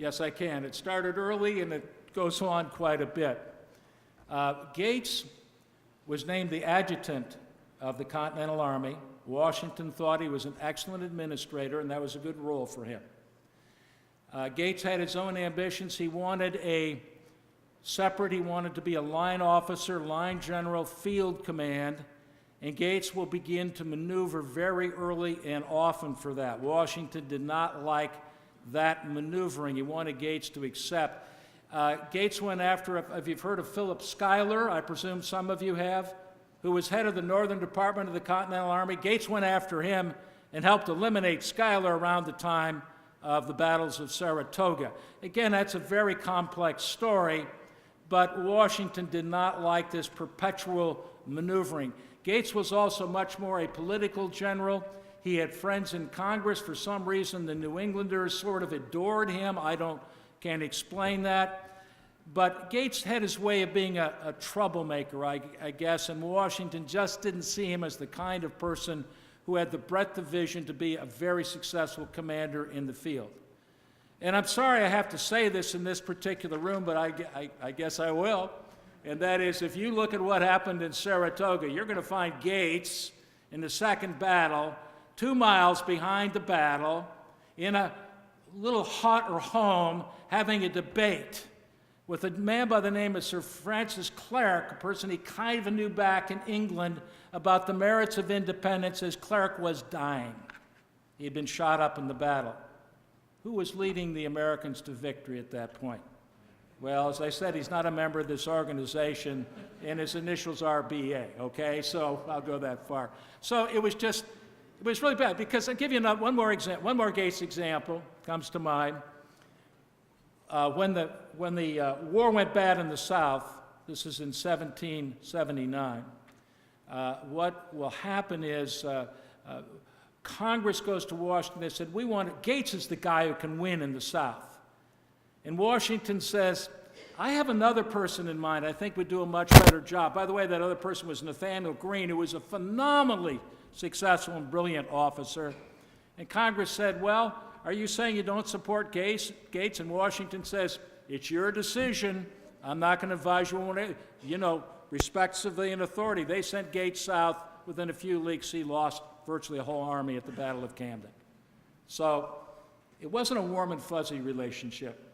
Yes, I can. It started early and it goes on quite a bit. Gates was named the adjutant of the Continental Army. Washington thought he was an excellent administrator, and that was a good role for him. Gates had his own ambitions. He wanted he wanted to be a line officer, line general, field command, and Gates will begin to maneuver very early and often for that. Washington did not like that maneuvering. He wanted Gates to accept. Gates went after, if you've heard of Philip Schuyler, I presume some of you have, who was head of the Northern Department of the Continental Army. Gates went after him and helped eliminate Schuyler around the time of the battles of Saratoga. Again, that's a very complex story, but Washington did not like this perpetual maneuvering. Gates was also much more a political general. He had friends in Congress. For some reason, the New Englanders sort of adored him. Can't explain that. But Gates had his way of being a troublemaker, I guess, and Washington just didn't see him as the kind of person who had the breadth of vision to be a very successful commander in the field. And I'm sorry I have to say this in this particular room, but I guess I will. And that is, if you look at what happened in Saratoga, you're going to find Gates in the second battle, 2 miles behind the battle, in a little hut or home, having a debate with a man by the name of Sir Francis Clerk, a person he kind of knew back in England, about the merits of independence as Clerk was dying. He had been shot up in the battle. Who was leading the Americans to victory at that point? Well, as I said, he's not a member of this organization, and his initials are BA, okay? So I'll go that far. So it was really bad, because I'll give you one more Gates example comes to mind. When the war went bad in the South, this is in 1779, what will happen is Congress goes to Washington. They said, Gates is the guy who can win in the South. And Washington says, I have another person in mind I think would do a much better job. By the way, that other person was Nathaniel Greene, who was a phenomenally successful and brilliant officer. And Congress said, well, are you saying you don't support Gates? And Washington says, it's your decision. I'm not going to advise you. Respect civilian authority. They sent Gates south. Within a few weeks, he lost virtually a whole army at the Battle of Camden. So it wasn't a warm and fuzzy relationship.